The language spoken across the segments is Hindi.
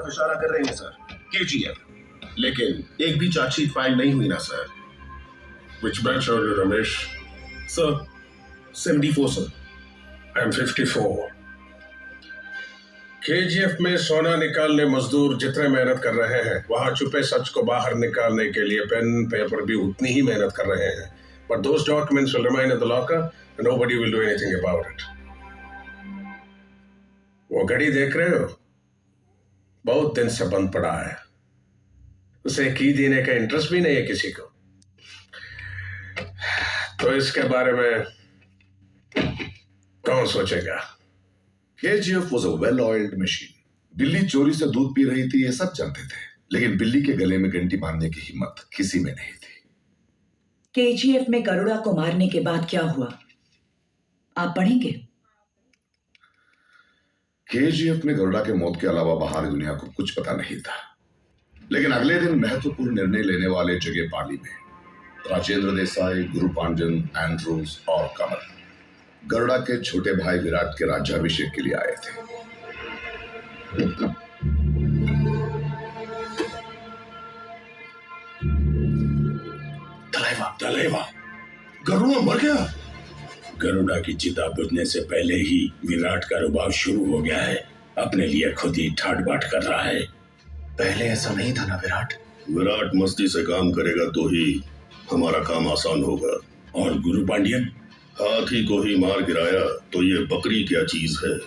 इशारा कर रहे हैं सर, केजीएफ। लेकिन एक भी चार्जशीट फाइल नहीं हुई ना sir. Which batch are you, Ramesh? Sir 74 sir. I'm 54. KGF में सोना निकालने मजदूर जितने मेहनत कर रहे हैं, वहां छुपे सच को बाहर निकालने के लिए पेन पेपर भी उतनी ही मेहनत कर रहे हैं। But those documents will remain in the locker and nobody will do anything about it. वो घड़ी देख रहे हो? बहुत दिन से बंद पड़ा है। उसे की देने का इंटरेस्ट भी नहीं है किसी को। तो इसके बारे में कौन सोचेगा? KGF was a well-oiled machine. बिल्ली चोरी से दूध पी रही थी, ये सब जानते थे, लेकिन बिल्ली के गले में घंटी बांधने की हिम्मत किसी में नहीं थी। KGF में गरुड़ा को मारने के बाद क्या हुआ, आप पढ़ेंगे? KGF में गरुड़ा के मौत के अलावा बाहर दुनिया को कुछ पता नहीं था। लेकिन अगले दिन महत्वपूर्ण निर्णय लेने वाले जगह पाली में राजेंद्र देसाई, गुरु पांजन, एंड्रूज और कमल गरुड़ा के छोटे भाई विराट के राज्याभिषेक के लिए आए थे। तलेवा, गरुड़ा मर गया। गरुड़ा की चिता बुझने से पहले ही विराट का रुबाब शुरू हो गया है। अपने लिए खुद ही ठाट बाट कर रहा है। पहले ऐसा नहीं था ना विराट। विराट मस्ती से काम करेगा तो ही हमारा काम आसान होगा। और गुरु पांड्यन, हाथी को ही मार गिराया तो ये बकरी क्या चीज है।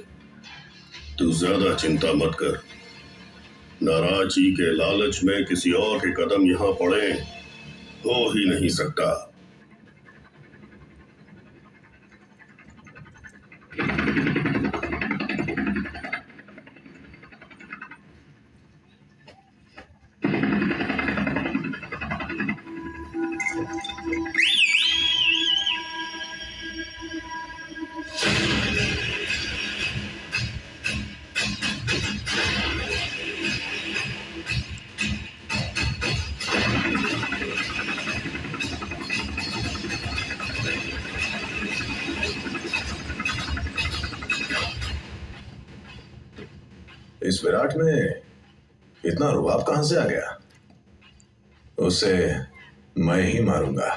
तू ज्यादा चिंता मत कर। नाराजी के लालच में किसी और के कदम यहाँ पड़े हो ही नहीं सकता। इस विराट में इतना रुबाब कहां से आ गया? उसे मैं ही मारूंगा।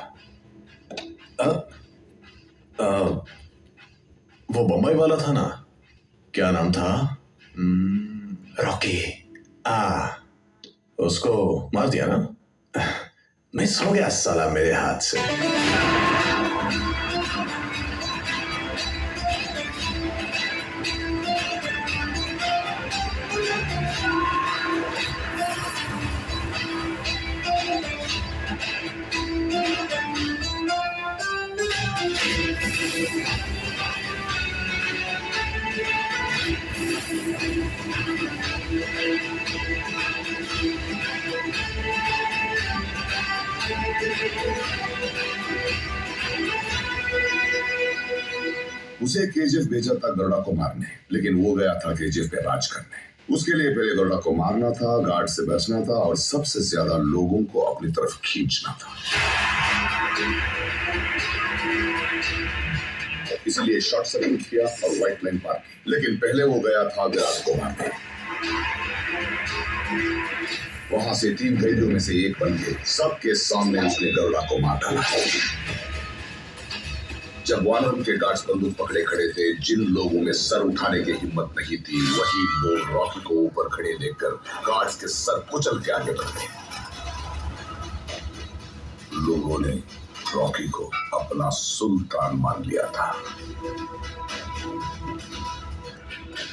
वो बम्बई वाला था ना, क्या नाम था? रॉकी। उसको मार दिया ना? मिस हो गया साला मेरे हाथ से। उसे केजीएफ भेजा था गरुड़ा को मारने, लेकिन वो गया था केजीएफ पे राज करने। उसके लिए पहले गरुड़ा को मारना था, गार्ड से बचना था और सबसे ज्यादा लोगों को अपनी तरफ खींचना था। इसलिए शॉर्ट सर्किट किया और व्हाइट लाइन पार की। लेकिन पहले वो गया था विराट को मारने। वहां से 3 कैदियों में से एक बन के सबके सामने उसने गरुड़ा को मार डाला। जब वानर के गार्ड्स बंदूक पकड़े खड़े थे, जिन लोगों में सर उठाने की हिम्मत नहीं थी, वही लोग रॉकी को ऊपर खड़े देखकर गार्ड्स के सर कुचल के आगे बढ़ गए। लोगों ने रॉकी को अपना सुल्तान मान लिया था।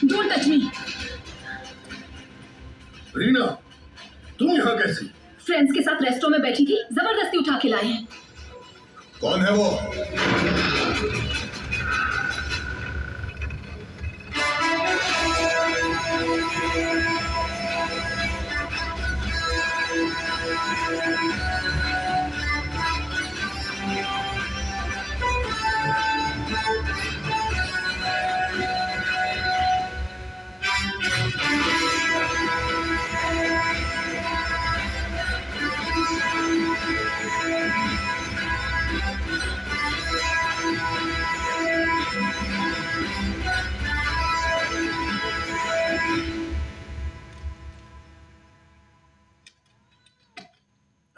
Don't touch me. रीना, तुम यहाँ कैसी? फ्रेंड्स के साथ रेस्टोरेंट में बैठी थी, जबरदस्ती उठा के लाए हैं। कौन है वो?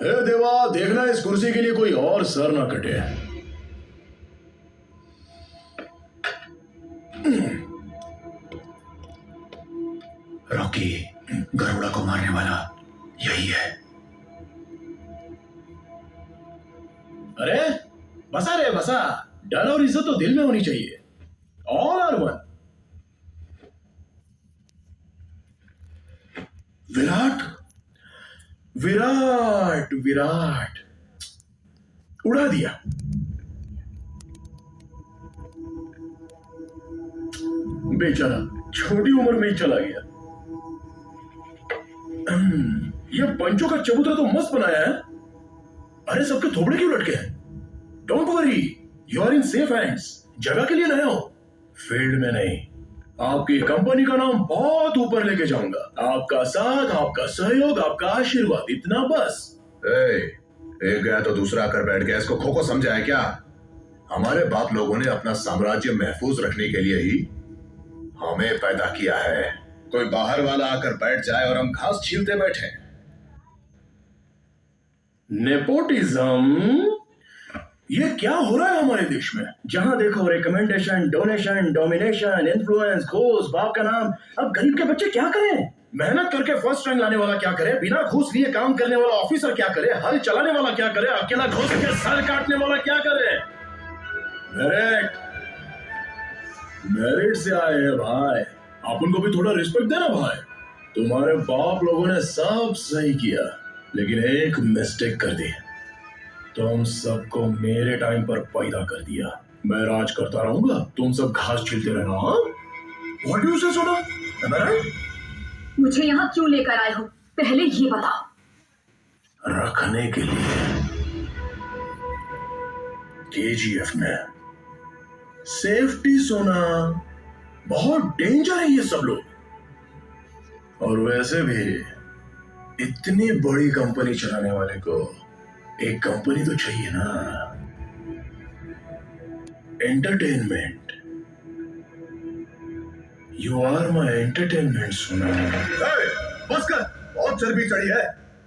हे देवा, देखना इस कुर्सी के लिए कोई और सर ना कटे। रॉकी, गरुड़ा को मारने वाला यही है। अरे बसा रे बसा, डर और इज्जत तो दिल में होनी चाहिए। All are one. Virat Virat Virat उड़ा दिया। बेचारा छोटी उम्र में ही चला गया। ये पंचों का चबूतरा तो मस्त बनाया है। अरे सबके थोबड़े क्यों लटके हैं? Don't worry, you are in safe hands. जगह के लिए नया हो, फील्ड में नहीं। आपकी कंपनी का नाम बहुत ऊपर लेके जाऊंगा। आपका साथ, आपका सहयोग, आपका आशीर्वाद, इतना बस। एक गया तो दूसरा आकर बैठ गया। इसको खो समझा है क्या? हमारे बाप लोगों ने अपना साम्राज्य महफूज रखने के लिए ही हमें पैदा किया है। कोई बाहर वाला आकर बैठ जाए और हम घास छीलते बैठे। नेपोटिज्म, ये क्या हो रहा है हमारे देश में? जहां देखो रिकमेंडेशन, डोनेशन, डोमिनेशन, इन्फ्लुएंस, घूस, बाप का नाम। अब गरीब के बच्चे क्या करें? मेहनत करके फर्स्ट रैंक लाने वाला क्या करे? बिना घूस लिए काम करने वाला ऑफिसर क्या करे? हल चलाने वाला क्या करे? अकेला घूस के सर काटने वाला क्या करे? मेरिट मेरिट से आए हैं भाई। आप उनको भी थोड़ा रिस्पेक्ट देना भाई। तुम्हारे बाप लोगों ने सब सही किया, लेकिन एक मिस्टेक कर दी। तुम सबको मेरे टाइम पर पैदा कर दिया। मैं राज करता रहूंगा, तुम सब घास छीलते रहना। व्हाट डू यू से सोना? Am I right? मुझे यहाँ क्यों लेकर आए हो, पहले ये बताओ। रखने के लिए। केजीएफ में सेफ्टी सोना, बहुत डेंजर है ये सब लोग। और वैसे भी इतनी बड़ी कंपनी चलाने वाले को एक कंपनी तो चाहिए ना। Entertainment. You are my entertainment सोना। बस कर, बहुत चर्बी चढ़ी है।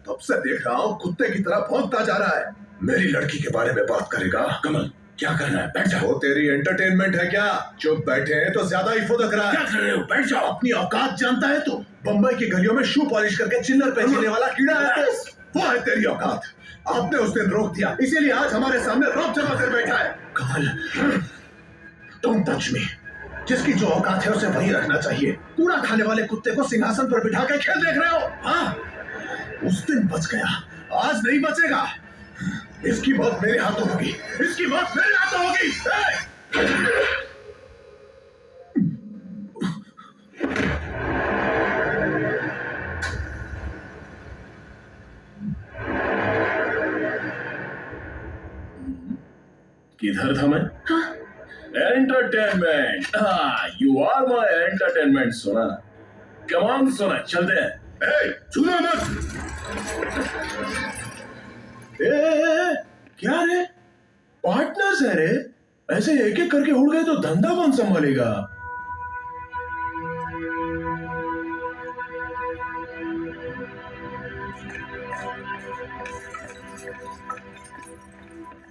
तब से देख रहा हूँ कुत्ते की तरह भौंकता जा रहा है। मेरी लड़की के बारे में बात करेगा? कमल, क्या करना है? बैठ जाओ। वो तेरी एंटरटेनमेंट है क्या? चुप बैठे हैं तो ज्यादा ही फुदक रहा क्या है। कर रहे हो? बैठ जाओ। अपनी औकात जानता है तू? बम्बई की गलियों में शू पॉलिश करके चिल्लर पहनने वाला कीड़ा है तो? वो है तेरी औकात। आपने उस दिन रोक दिया, इसीलिए आज हमारे सामने रौब जमा कर बैठा है। कमल, तुम टच में। जिसकी जो औकात है उसे वही रखना चाहिए। कूड़ा खाने वाले कुत्ते को सिंहासन पर बिठा के खेल देख रहे हो? हाँ, उस दिन बच गया, आज नहीं बचेगा। इसकी मौत मेरे हाथों होगी, इसकी मौत मेरे हाथों होगी। किधर था मैं? Entertainment. You are my entertainment सोना। कम ऑन सोना, चलते हैं। छूना मत। क्या रे? पार्टनर्स है रे। ऐसे एक एक करके उड़ गए तो धंधा कौन संभालेगा?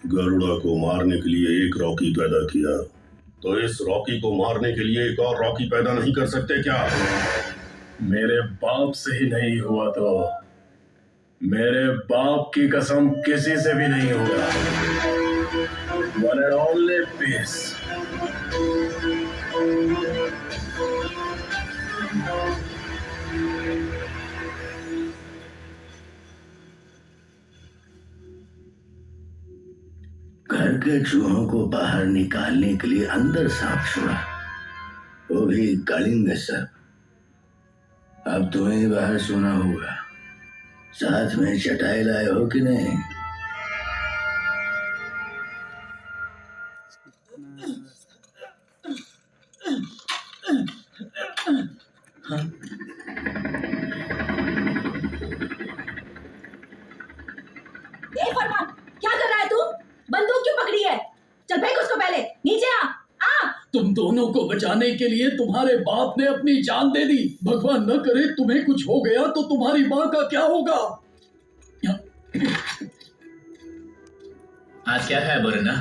गरुड़ा को मारने के लिए एक रॉकी पैदा किया, तो इस रॉकी को मारने के लिए एक और रॉकी पैदा नहीं कर सकते क्या? मेरे बाप से ही नहीं हुआ तो मेरे बाप की कसम किसी से भी नहीं होगा। One and only peace. घर के चूहों को बाहर निकालने के लिए अंदर सांप छोड़ा, वो भी कलिंग सर्प। अब तुम्हें ही बाहर सोना होगा। साथ में चटाई लाए हो कि नहीं? ए फरमान, क्या कर रहा है तू? बंदूक क्यों पकड़ी है? चल फेंक उसको, पहले नीचे आ। तुम दोनों को बचाने के लिए तुम्हारे बाप ने अपनी जान दे दी। भगवान न करे तुम्हें कुछ हो गया तो तुम्हारी माँ का क्या होगा? आज क्या खाया बोरना?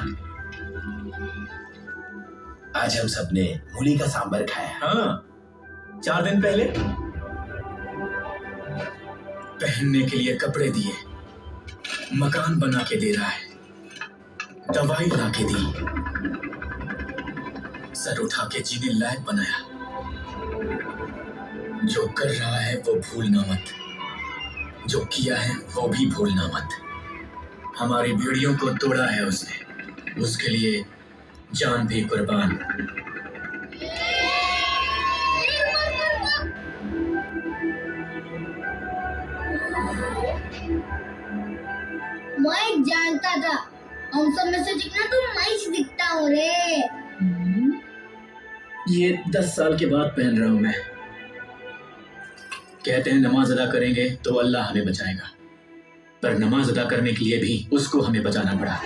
आज हम सबने मूली का सांबर खाया। हाँ, 4 दिन पहले पहनने के लिए कपड़े दिए, मकान बना के दे रहा है, दवाई ला के दी, सर उठा के जीने लायक बनाया। जो कर रहा है वो भूलना मत, जो किया है वो भी भूलना मत। हमारी बेड़ियों को तोड़ा है उसने, उसके लिए जान भी कुर्बान। मैं जानता था हम सब में से जितना तुम नाइस दिखता हो रे। ये 10 साल के बाद पहन रहा हूं मैं। कहते हैं नमाज अदा करेंगे तो अल्लाह हमें बचाएगा, पर नमाज अदा करने के लिए भी उसको हमें बचाना पड़ा।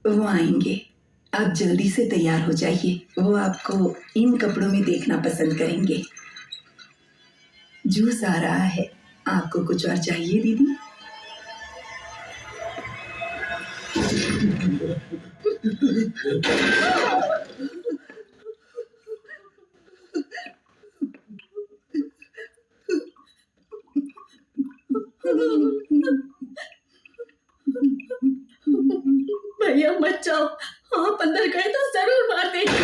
वो आएंगे, आप जल्दी से तैयार हो जाइए। वो आपको इन कपड़ों में देखना पसंद करेंगे। जूस आ रहा है, आपको कुछ और चाहिए दीदी? भैया मत जाओ, आप अंदर गए तो जरूर मार देंगे।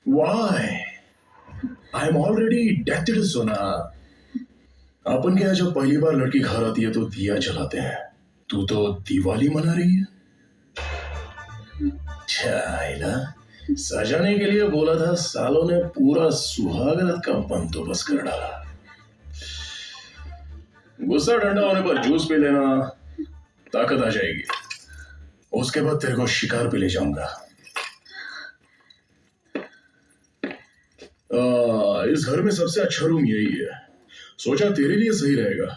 Why? I'm already dead, सोना। अपन क्या, जब पहली बार लड़की घर आती है तो दिया जलाते हैं। तू तो दिवाली मना रही है। चाइला, सजाने के लिए बोला था, सालों ने पूरा सुहागरात का बंदोबस्त कर डाला। गुस्सा ठंडा होने पर जूस पी लेना, ताकत आ जाएगी। उसके बाद तेरे को शिकार पे ले जाऊंगा। इस घर में सबसे अच्छा रूम यही है। सोचा तेरे लिए सही रहेगा।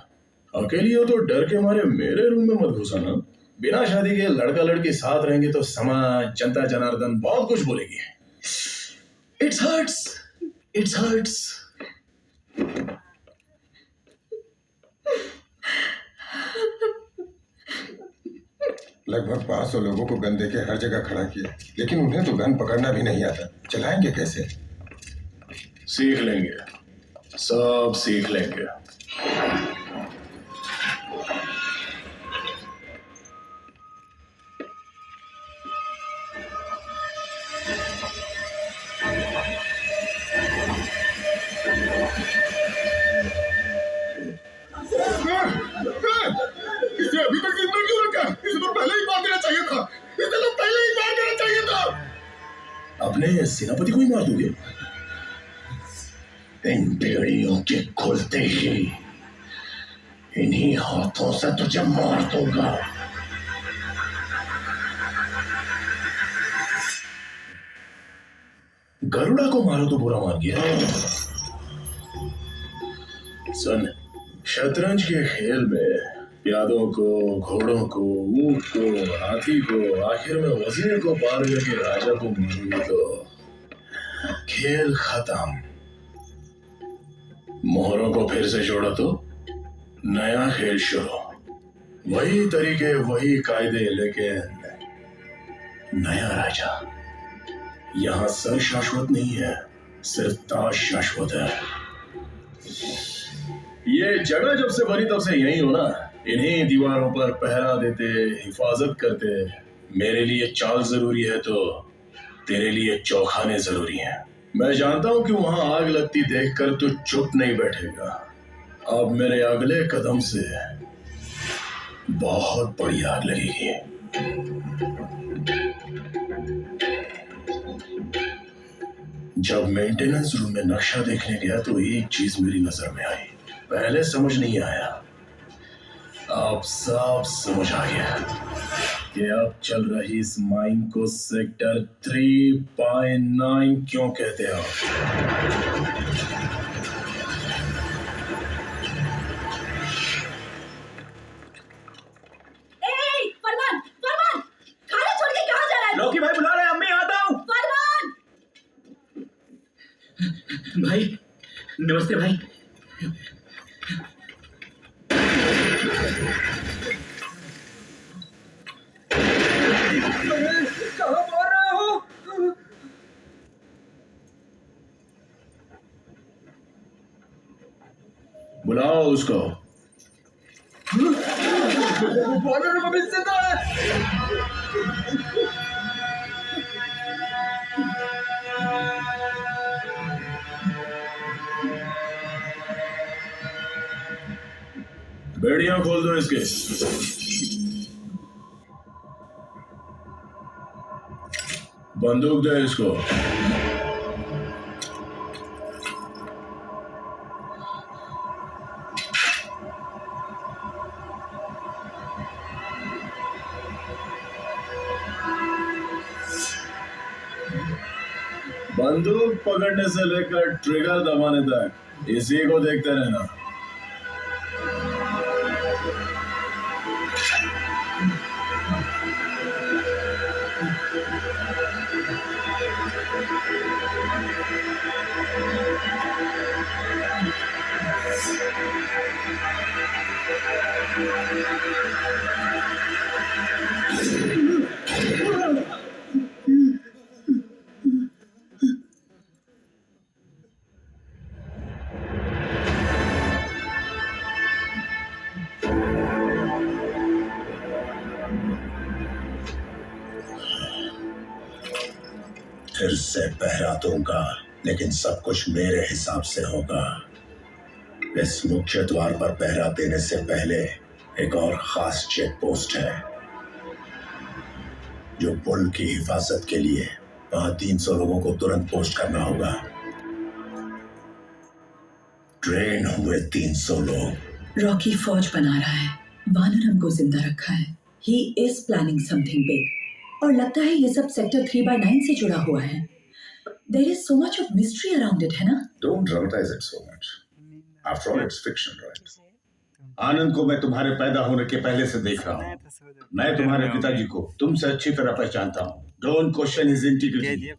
अकेली हो तो डर के मारे मेरे रूम में मत घुसाना। बिना शादी के लड़का लड़की साथ रहेंगे तो समाज, जनता जनार्दन बहुत कुछ बोलेगी। It's hurts. लगभग 500 लोगों को गन देके हर जगह खड़ा किया, लेकिन उन्हें तो गन पकड़ना भी नहीं आता। चलाएंगे कैसे? सीख लेंगे, सब सीख लेंगे। इसे अभी तक जिंदा क्यों रखा? इसे तो पहले ही मार देना चाहिए था। अपने सेनापति को ही मार दोगे? इन बेड़ियों के खुलते ही इन्हीं हाथों से तुझे मार दूंगा। गरुड़ा को मारो तो बुरा मान गया। सुन, शतरंज के खेल में प्यादों को, घोड़ों को, ऊंट को, हाथी को, आखिर में वजीर को पार करके राजा को मारोगे तो खेल खत्म। मोहरों को फिर से जोड़ा तो नया खेल शुरू। वही तरीके, वही कायदे, लेकिन नया राजा। यहां सर शाश्वत नहीं है, सिर्फ ताज शाश्वत है। ये जगह जब से बनी तब से यही हो ना। इन्हीं दीवारों पर पहरा देते, हिफाजत करते, मेरे लिए चाल जरूरी है तो तेरे लिए चौखाने जरूरी हैं। मैं जानता हूं कि वहां आग लगती देखकर तू चुप नहीं बैठेगा। अब मेरे अगले कदम से बहुत बड़ी आग लगेगी। जब मेंटेनेंस रूम में नक्शा देखने गया तो एक चीज मेरी नजर में आई। पहले समझ नहीं आया, अब साफ समझ आ गया कि अब चल रही इस माइन को सेक्टर 3/9 क्यों कहते हो। फरमान, फरमान, खाना छोड़ के कहाँ जा रहा है? लौकी भाई बुला रहे हैं, अम्मी आता हूँ। फरमान! भाई नमस्ते भाई। कहाँ मार रहे हो? बुलाओ उसको। बेड़ियां खोल दो इसके। बंदूक दे इसको। बंदूक पकड़ने से लेकर ट्रिगर दबाने तक इसी को देखते रहना। फिर से पहरा दूंगा, लेकिन सब कुछ मेरे हिसाब से होगा। इस मुख्य द्वार पर पहरा देने से पहले एक और खास चेक पोस्ट है जो पुल की हिफाजत के लिए वहां 300 लोगों को तुरंत पोस्ट करना होगा। ट्रेन हुए 300 लोग। रॉकी फौज बना रहा है, वानरम को जिंदा रखा है। He is planning something big और लगता है ये सब सेक्टर 3/9 से जुड़ा हुआ है। There is so much of mystery around it, है ना? Don't dramatize it so much. After all, it's fiction, right? आनंद को मैं तुम्हारे पैदा होने के पहले से देख रहा हूँ। मैं तुम्हारे पिताजी को तुमसे अच्छी तरह पहचानता हूँ। Don't question his integrity.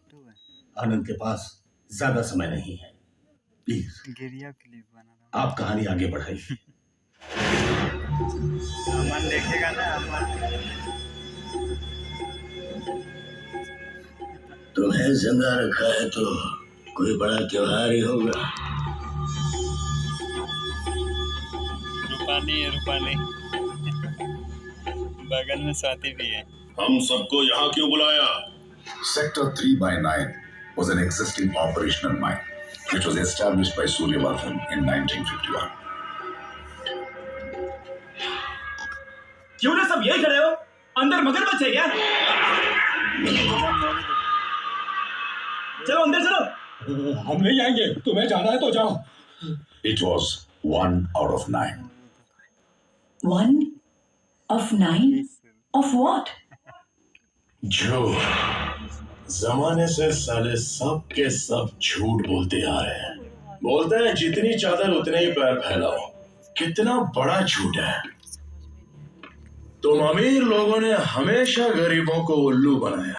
Anand के पास ज्यादा समय नहीं है। प्लीज आप कहानी आगे बढ़ाइए। अमन देखेगा ना, अमन। तुम्हें जिंदा रखा है तो कोई बड़ा त्योहार ही होगा। रूपाली बगल में स्वाति भी है। हम सबको यहाँ क्यों बुलाया? Sector 3/9 was an existing operational mine which was established by Suryavardhan in 1951. क्यों ना सब यही खड़े हो? अंदर मगरमच्छ है क्या? चलो अंदर चलो। हम नहीं आएंगे, तुम्हें जाना है तो जाओ। It was 1 out of 9. 1 of 9? Of what? जो जमाने से साले सब के सब झूठ बोलते आ रहे हैं। बोलते हैं जितनी चादर उतने ही पैर फैलाओ। कितना बड़ा झूठ है। तुम अमीर लोगों ने हमेशा गरीबों को उल्लू बनाया।